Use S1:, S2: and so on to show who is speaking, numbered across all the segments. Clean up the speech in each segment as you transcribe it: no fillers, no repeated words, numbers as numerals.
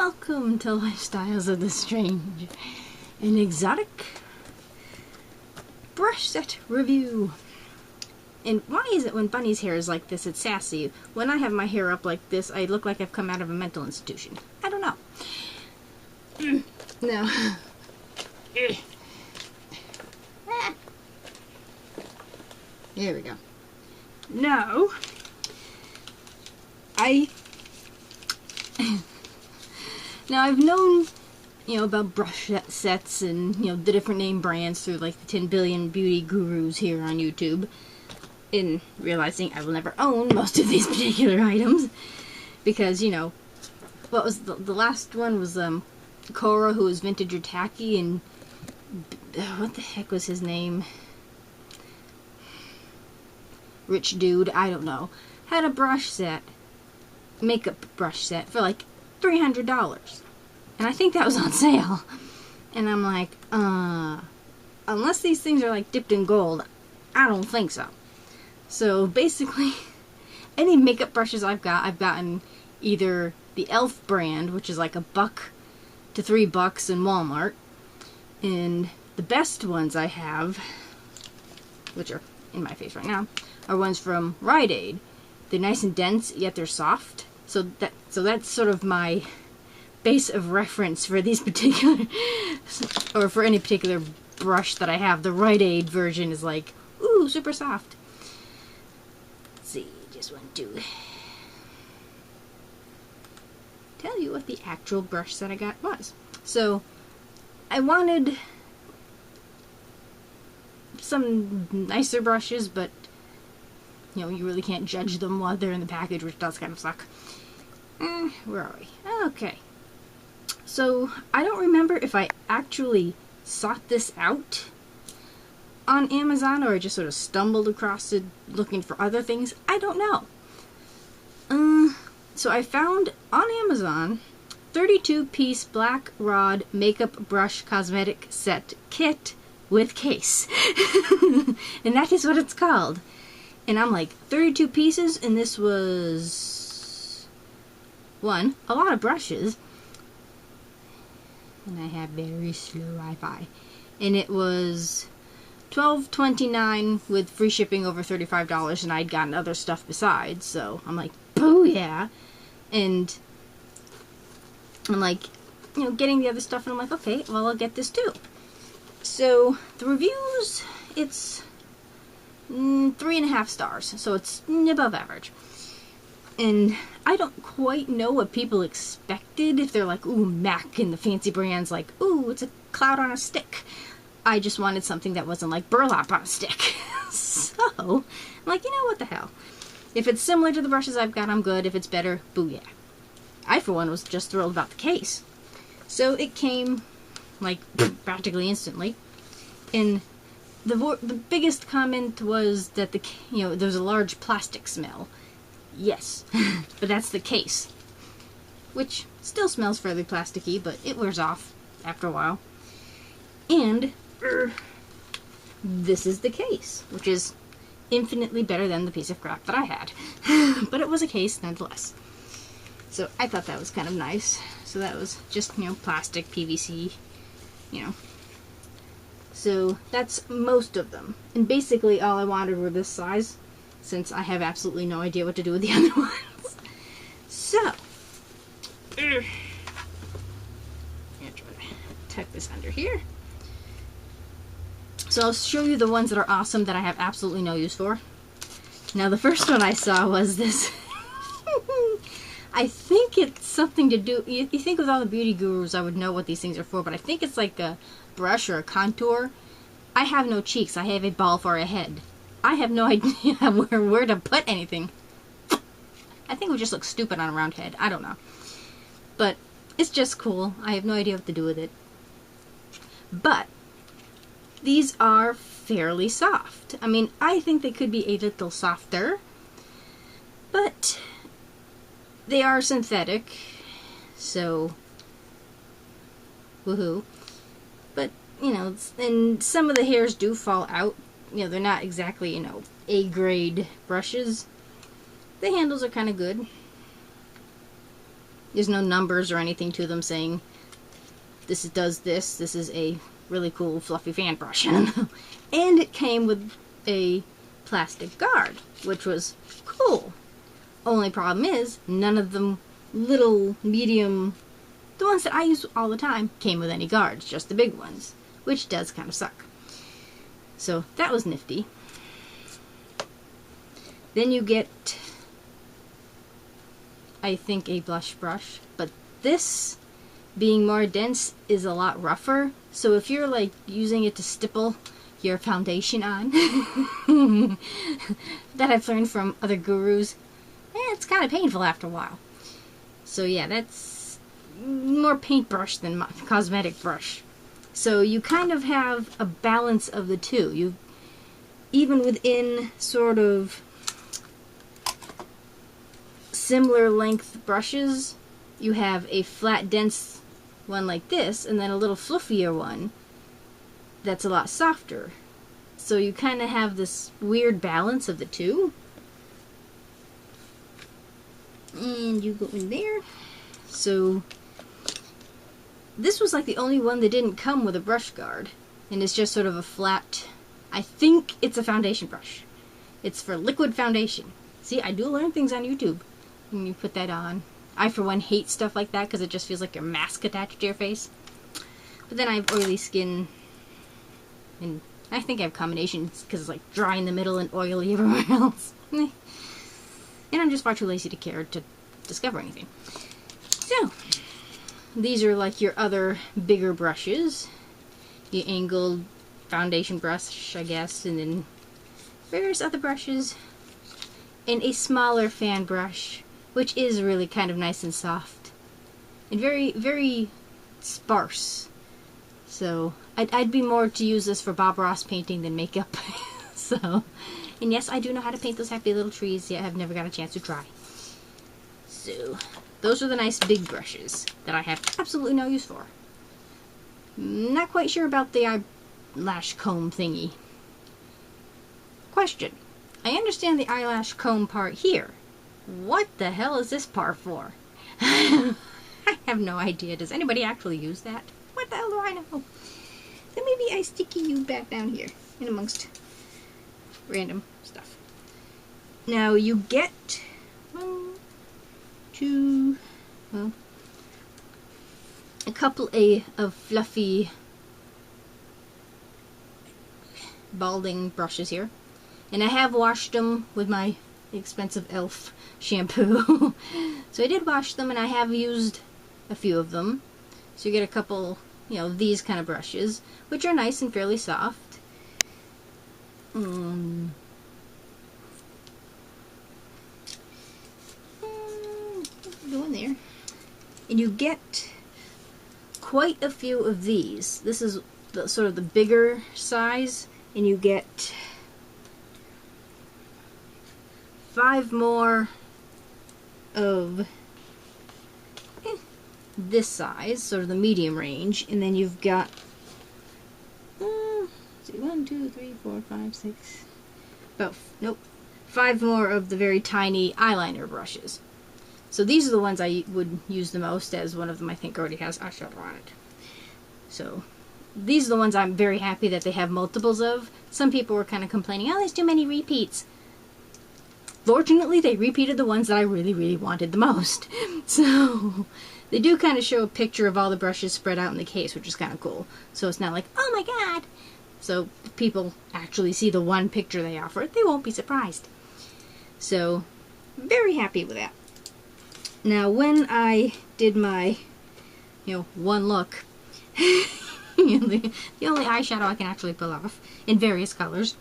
S1: Welcome to Lifestyles of the Strange, an exotic brush set review. And why is it when Bunny's hair is like this, it's sassy? When I have my hair up like this, I look like I've come out of a mental institution. I don't know. No. There we go. No. Now I've known, about brush sets and, the different name brands through like the 10 billion beauty gurus here on YouTube. In realizing I will never own most of these particular items. Because, what was the last one was, Cora, who was vintage or tacky, and what the heck was his name? Rich dude, I don't know. Had a brush set, makeup brush set, for like $300. And I think that was on sale. And I'm like, unless these things are like dipped in gold, I don't think so. So basically, any makeup brushes I've gotten either the e.l.f. brand, which is like $1 to $3 in Walmart. And the best ones I have, which are in my face right now, are ones from Rite Aid. They're nice and dense, yet they're soft. So that's sort of my base of reference for these particular, or for any particular brush that I have. The Rite Aid version is like, ooh, super soft. Let's see, just want to tell you what the actual brush that I got was. So, I wanted some nicer brushes, but you really can't judge them while they're in the package, which does kind of suck. Where are we? Okay. So, I don't remember if I actually sought this out on Amazon or I just sort of stumbled across it looking for other things. I don't know. So I found on Amazon 32-piece black rod makeup brush cosmetic set kit with case. And that is what it's called. And I'm like, 32 pieces, and this was a lot of brushes. And I have very slow Wi-Fi. And it was $12.29 with free shipping over $35, and I'd gotten other stuff besides, so I'm like, booyah! And I'm like, getting the other stuff, and I'm like, okay, well, I'll get this too. So, the reviews, it's 3.5 stars, so it's above average. And I don't quite know what people expected, if they're like, ooh, MAC and the fancy brands, like, ooh, it's a cloud on a stick. I just wanted something that wasn't like burlap on a stick. So, I'm like, what the hell. If it's similar to the brushes I've got, I'm good. If it's better, booyah. I, for one, was just thrilled about the case. So it came, like, practically instantly. And the biggest comment was that there's a large plastic smell. Yes, but that's the case. Which still smells fairly plasticky, but it wears off after a while. And this is the case, which is infinitely better than the piece of crap that I had. But it was a case nonetheless. So I thought that was kind of nice. So that was just, plastic, PVC, So that's most of them. And basically all I wanted were this size, since I have absolutely no idea what to do with the other ones. So, I'm going to try to tuck this under here. So I'll show you the ones that are awesome that I have absolutely no use for. Now the first one I saw was this. I think it's something to do, you think with all the beauty gurus I would know what these things are for, but I think it's like a brush or a contour. I have no cheeks, I have a ball for a head. I have no idea where to put anything. I think it would just look stupid on a round head, I don't know. But it's just cool, I have no idea what to do with it. But these are fairly soft. I mean, I think they could be a little softer, but they are synthetic, so woohoo. But, and some of the hairs do fall out. They're not exactly, A-grade brushes. The handles are kind of good. There's no numbers or anything to them saying this does this. This is a really cool fluffy fan brush. And it came with a plastic guard, which was cool. Only problem is none of them little medium, the ones that I use all the time, came with any guards, just the big ones, which does kind of suck. So that was nifty. Then you get, I think, a blush brush, but this, being more dense, is a lot rougher. So if you're like using it to stipple your foundation on, that I've learned from other gurus, it's kind of painful after a while. So yeah, that's more paintbrush than cosmetic brush. So you kind of have a balance of the two. You, even within sort of similar length brushes, you have a flat, dense one like this, and then a little fluffier one that's a lot softer. So you kind of have this weird balance of the two. And you go in there. So this was like the only one that didn't come with a brush guard, and it's just sort of a flat, I think it's a foundation brush. It's for liquid foundation. See, I do learn things on YouTube when you put that on. I, for one, hate stuff like that because it just feels like your mask attached to your face. But then I have oily skin, and I think I have combinations because it's like dry in the middle and oily everywhere else. And I'm just far too lazy to care to discover anything. So, these are like your other bigger brushes. The angled foundation brush, I guess, and then various other brushes. And a smaller fan brush, which is really kind of nice and soft. And very, very sparse. So, I'd be more to use this for Bob Ross painting than makeup. So, and yes, I do know how to paint those happy little trees, yet I've never got a chance to try. So, those are the nice big brushes that I have absolutely no use for. Not quite sure about the eyelash comb thingy. Question. I understand the eyelash comb part here. What the hell is this part for? I have no idea. Does anybody actually use that? What the hell do I know? Then maybe I sticky you back down here in amongst random stuff. Now you get a couple of fluffy balding brushes here, and I have washed them with my expensive e.l.f. shampoo. So I did wash them, and I have used a few of them. So you get a couple, these kind of brushes, which are nice and fairly soft. Go in there, and you get quite a few of these. This is sort of the bigger size, and you get 5 more of this size, sort of the medium range, and then you've got 1, 2, 3, 4, 5, 6, about 5 more of the very tiny eyeliner brushes. So these are the ones I would use the most, as one of them I think already has eyeshadow on it. So these are the ones I'm very happy that they have multiples of. Some people were kind of complaining, oh, there's too many repeats. Fortunately, they repeated the ones that I really, really wanted the most. So they do kind of show a picture of all the brushes spread out in the case, which is kind of cool. So it's not like, oh my god. So if people actually see the one picture they offer, they won't be surprised. So, very happy with that. Now, when I did my, one look, the only eyeshadow I can actually pull off in various colors,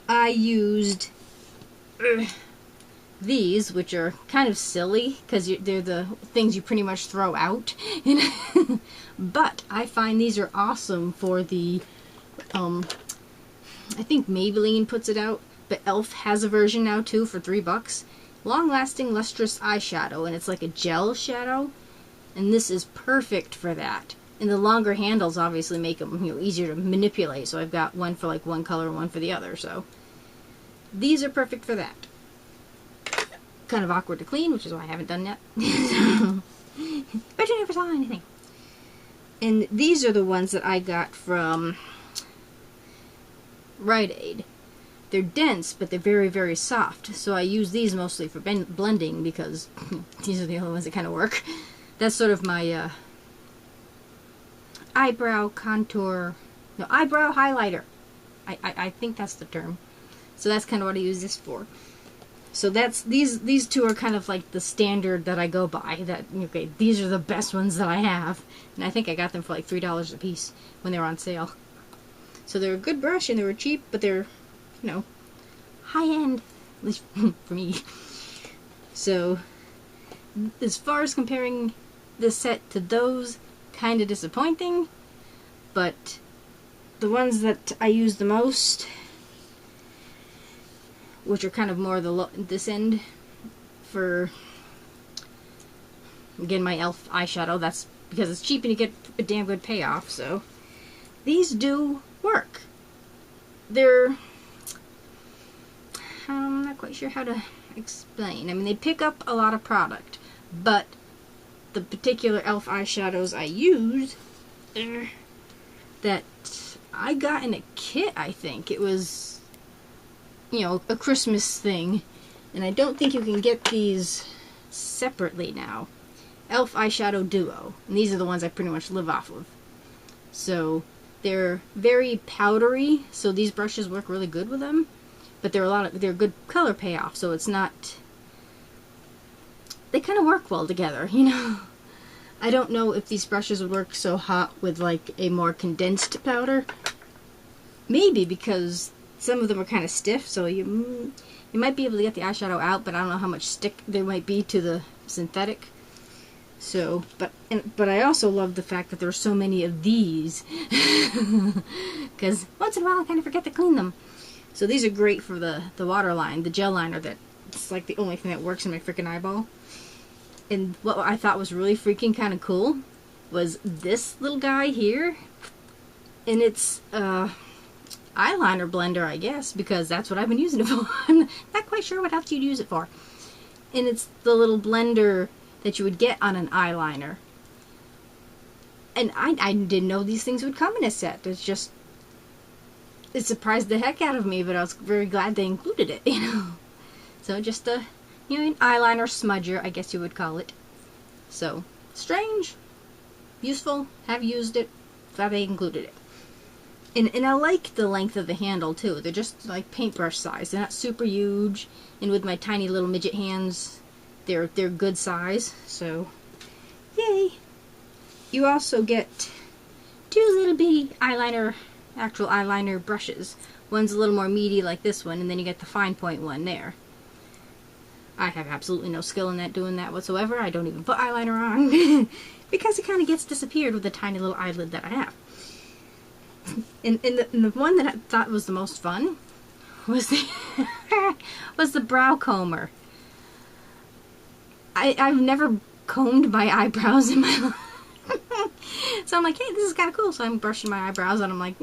S1: I used these, which are kind of silly because they're the things you pretty much throw out. But I find these are awesome for the, I think Maybelline puts it out, but e.l.f. has a version now too for $3. Long-lasting lustrous eyeshadow, and it's like a gel shadow, and this is perfect for that. And the longer handles obviously make them easier to manipulate, so I've got one for like one color and one for the other, so these are perfect for that. kind of awkward to clean, which is why I haven't done yet. But you never saw anything. And these are the ones that I got from Rite Aid. They're dense, but they're very, very soft. So I use these mostly for blending because these are the only ones that kind of work. That's sort of my eyebrow contour, no, eyebrow highlighter. I think that's the term. So that's kind of what I use this for. So that's these two are kind of like the standard that I go by. That, okay, these are the best ones that I have, and I think I got them for like $3 a piece when they were on sale. So they're a good brush and they were cheap, but they're, you know, high end, at least for me. So as far as comparing this set to those, kind of disappointing, but the ones that I use the most, which are kind of more this end for, again, my e.l.f. eyeshadow, that's because it's cheap and you get a damn good payoff. So these do work. They're, I'm not quite sure how to explain. I mean, they pick up a lot of product, but the particular e.l.f. eyeshadows I use, that I got in a kit, I think. It was, you know, a Christmas thing, and I don't think you can get these separately now. e.l.f. eyeshadow duo, and these are the ones I pretty much live off of. So they're very powdery, so these brushes work really good with them, but they're good color payoff, so it's not, they kind of work well together, you know. I don't know if these brushes would work so hot with like a more condensed powder. Maybe, because some of them are kind of stiff, so you might be able to get the eyeshadow out, but I don't know how much stick there might be to the synthetic. So, but I also love the fact that there's so many of these, because once in a while I kind of forget to clean them. So these are great for the waterline, the gel liner, that it's like the only thing that works in my freaking eyeball. And what I thought was really freaking kind of cool was this little guy here, and it's eyeliner blender, I guess, because that's what I've been using it for. I'm not quite sure what else you'd use it for. And it's the little blender that you would get on an eyeliner. And I didn't know these things would come in a set. It surprised the heck out of me, but I was very glad they included it, you know. So just a, you know, an eyeliner smudger, I guess you would call it. So, strange, useful, have used it, glad they included it. And I like the length of the handle too. They're just like paintbrush size. They're not super huge, and with my tiny little midget hands, they're good size. So, yay! You also get two little bitty actual eyeliner brushes. One's a little more meaty like this one, and then you get the fine point one there. I have absolutely no skill in doing that whatsoever. I don't even put eyeliner on because it kind of gets disappeared with the tiny little eyelid that I have. And the one that I thought was the most fun was the brow comber. I've never combed my eyebrows in my life. So I'm like, hey, this is kind of cool. So I'm brushing my eyebrows, and I'm like,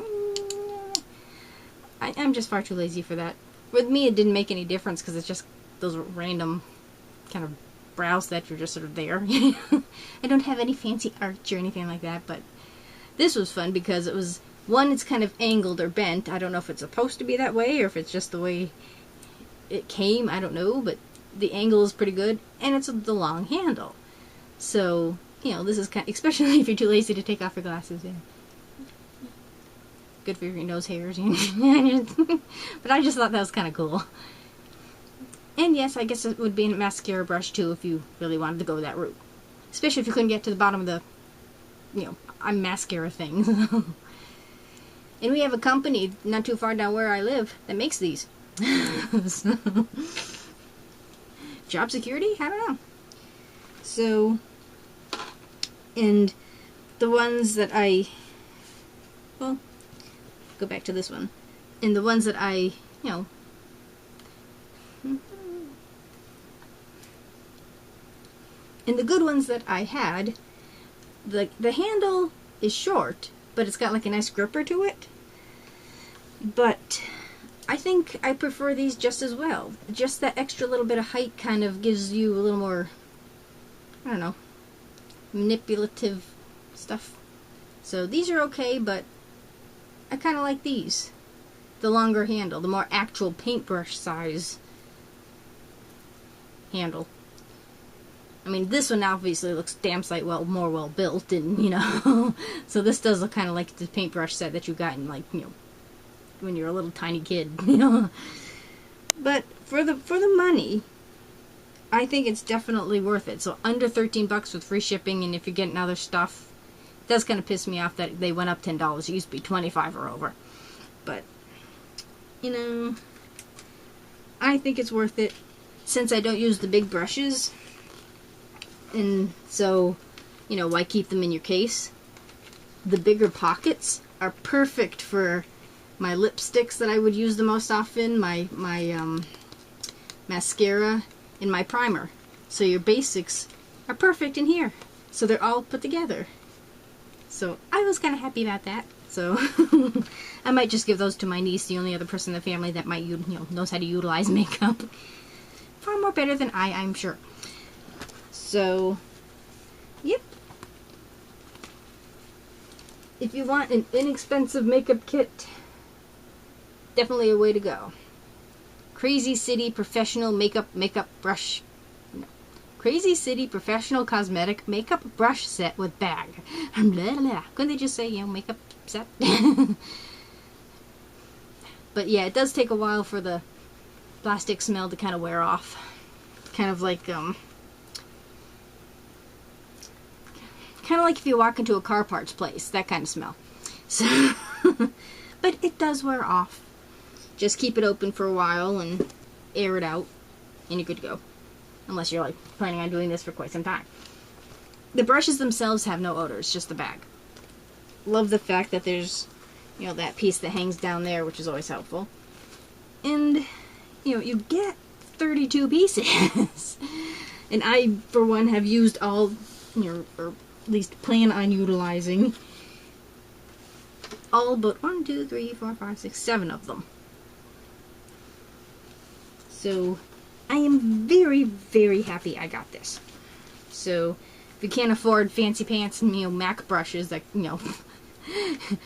S1: I'm just far too lazy for that. With me, it didn't make any difference because it's just those random kind of brows that are just sort of there. I don't have any fancy arch or anything like that, but this was fun because it was, one, it's kind of angled or bent. I don't know if it's supposed to be that way or if it's just the way it came. I don't know, but the angle is pretty good, and it's the long handle. So, you know, this is kind of, especially if you're too lazy to take off your glasses. Yeah. Good for your nose hairs. But I just thought that was kind of cool. And yes, I guess it would be a mascara brush too if you really wanted to go that route. Especially if you couldn't get to the bottom of the, you know, mascara thing. And we have a company not too far down where I live that makes these. So, job security? I don't know. So, and the ones that well, go back to this one. And the ones that you know, and the good ones that I had, the handle is short, but it's got like a nice gripper to it. But I think I prefer these just as well. Just that extra little bit of height kind of gives you a little more, I don't know, manipulative stuff. So these are okay, but I kind of like these. The longer handle, the more actual paintbrush size handle. I mean, this one obviously looks damn sight more well built, and you know, so this does look kind of like the paintbrush set that you got in, like, you know, when you're a little tiny kid, you know. But for the money, I think it's definitely worth it. So under $13 with free shipping, and if you're getting other stuff, it does kind of piss me off that they went up $10. It used to be $25 or over, but you know, I think it's worth it since I don't use the big brushes. And so, you know, why keep them in your case? The bigger pockets are perfect for my lipsticks that I would use the most often, my mascara, and my primer. So your basics are perfect in here. So they're all put together. So I was kind of happy about that. So I might just give those to my niece, the only other person in the family that might, you know, knows how to utilize makeup. Far more better than I'm sure. So, yep. If you want an inexpensive makeup kit, definitely a way to go. Crazy City Professional Makeup Brush. No. Crazy City Professional Cosmetic Makeup Brush Set with Bag. Blah, blah. Couldn't they just say, you know, makeup set? But yeah, it does take a while for the plastic smell to kind of wear off. Kind of like if you walk into a car parts place, that kind of smell. So, but it does wear off. Just keep it open for a while and air it out, and you're good to go. Unless you're like planning on doing this for quite some time. The brushes themselves have no odors, just the bag. Love the fact that there's, you know, that piece that hangs down there, which is always helpful. And, you know, you get 32 pieces. And I, for one, have used all, you know, or at least plan on utilizing all but 1, 2, 3, 4, 5, 6, 7 of them. So I am very, very happy I got this. So if you can't afford fancy pants and, you know, MAC brushes, that, you know,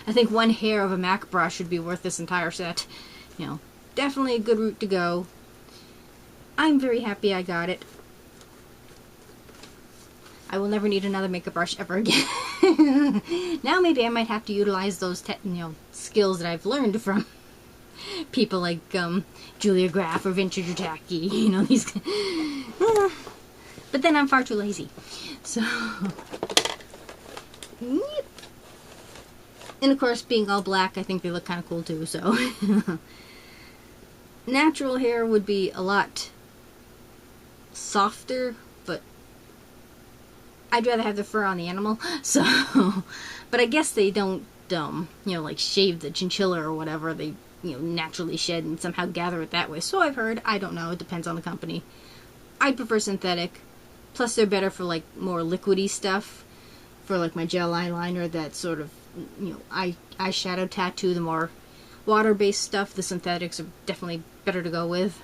S1: I think one hair of a MAC brush would be worth this entire set. You know, definitely a good route to go. I'm very happy I got it. I will never need another makeup brush ever again. Now maybe I might have to utilize those skills that I've learned from people like Julia Graff or Vintage Jackie. You know, these. But then I'm far too lazy. So, yep. And of course, being all black, I think they look kind of cool too. So, natural hair would be a lot softer, but I'd rather have the fur on the animal. So, but I guess they don't, you know, like shave the chinchilla or whatever. They, you know, naturally shed and somehow gather it that way. So I've heard. I don't know. It depends on the company. I prefer synthetic. Plus, they're better for like more liquidy stuff. For like my gel eyeliner, that sort of, you know, eyeshadow tattoo, the more water-based stuff, the synthetics are definitely better to go with.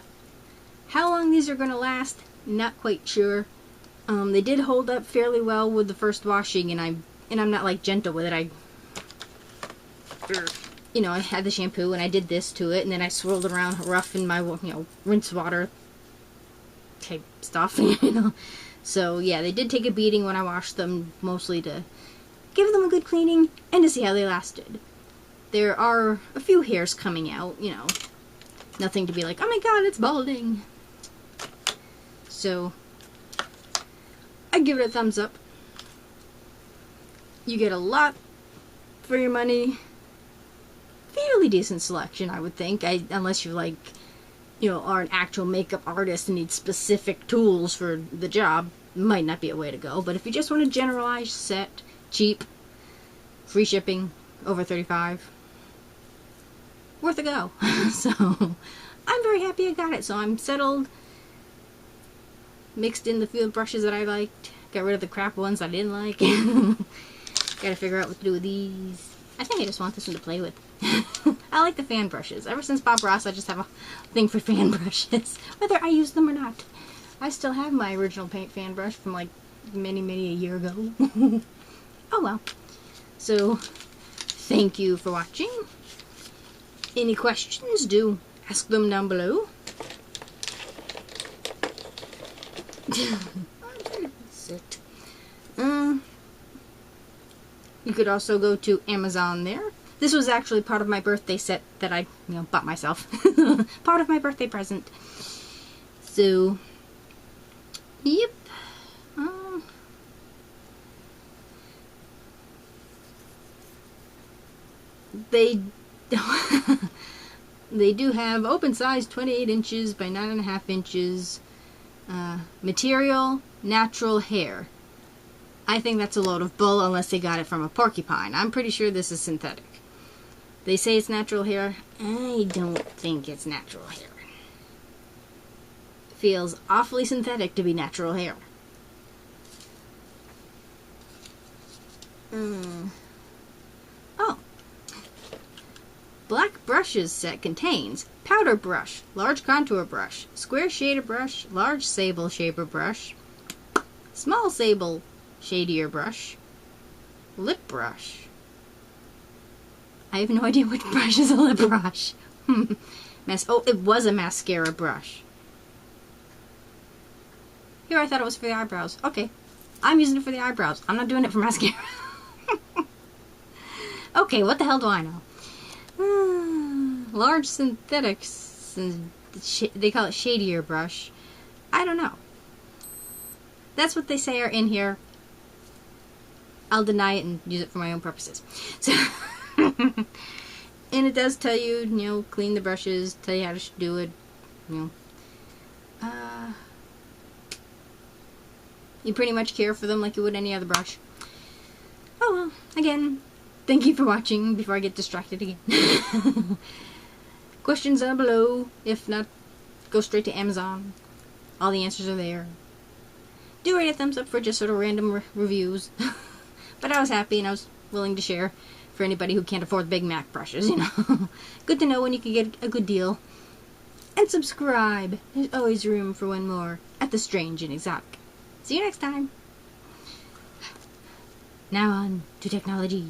S1: How long these are going to last, not quite sure. They did hold up fairly well with the first washing, and I'm not like gentle with it. You know, I had the shampoo and I did this to it, and then I swirled it around rough in my, you know, rinse water type stuff, you know. So yeah, they did take a beating when I washed them, mostly to give them a good cleaning and to see how they lasted. There are a few hairs coming out, you know. Nothing to be like, oh my god, it's balding. So I give it a thumbs up. You get a lot for your money. Fairly decent selection, I would think. Unless you're like, you know, are an actual makeup artist and need specific tools for the job, might not be a way to go. But if you just want a generalized set, cheap, free shipping, over $35, worth a go. So I'm very happy I got it. So I'm settled. Mixed in the few brushes that I liked. Got rid of the crap ones I didn't like. Gotta figure out what to do with these. I think I just want this one to play with. I like the fan brushes. Ever since Bob Ross, I just have a thing for fan brushes, whether I use them or not. I still have my original paint fan brush from like many a year ago. Oh well. So, thank you for watching. Any questions, do ask them down below. Sit. You could also go to Amazon there. This was actually part of my birthday set that I, bought myself. Part of my birthday present. So, yep. They they do have open size 28 inches by 9.5 inches. Material, natural hair. I think that's a load of bull unless they got it from a porcupine. I'm pretty sure this is synthetic. They say it's natural hair. I don't think it's natural hair. Feels awfully synthetic to be natural hair. Oh. Black brushes set contains powder brush, large contour brush, square shader brush, large sable shaper brush, small sable shadier brush, lip brush. I have no idea which brush is a lip brush. Oh, it was a mascara brush. Here, I thought it was for the eyebrows. Okay, I'm using it for the eyebrows. I'm not doing it for mascara. Okay, what the hell do I know? Large synthetics, they call it shadier brush. I don't know. That's what they say are in here. I'll deny it and use it for my own purposes. So, and it does tell you, clean the brushes, tell you how to do it, you pretty much care for them like you would any other brush. Oh well, again, thank you for watching before I get distracted again. Questions down below. If not, go straight to Amazon. All the answers are there. Do rate a thumbs up for just sort of random reviews. But I was happy and I was willing to share for anybody who can't afford Big Mac brushes, Good to know when you can get a good deal. And subscribe. There's always room for one more at the Strange and Exotic. See you next time. Now on to technology.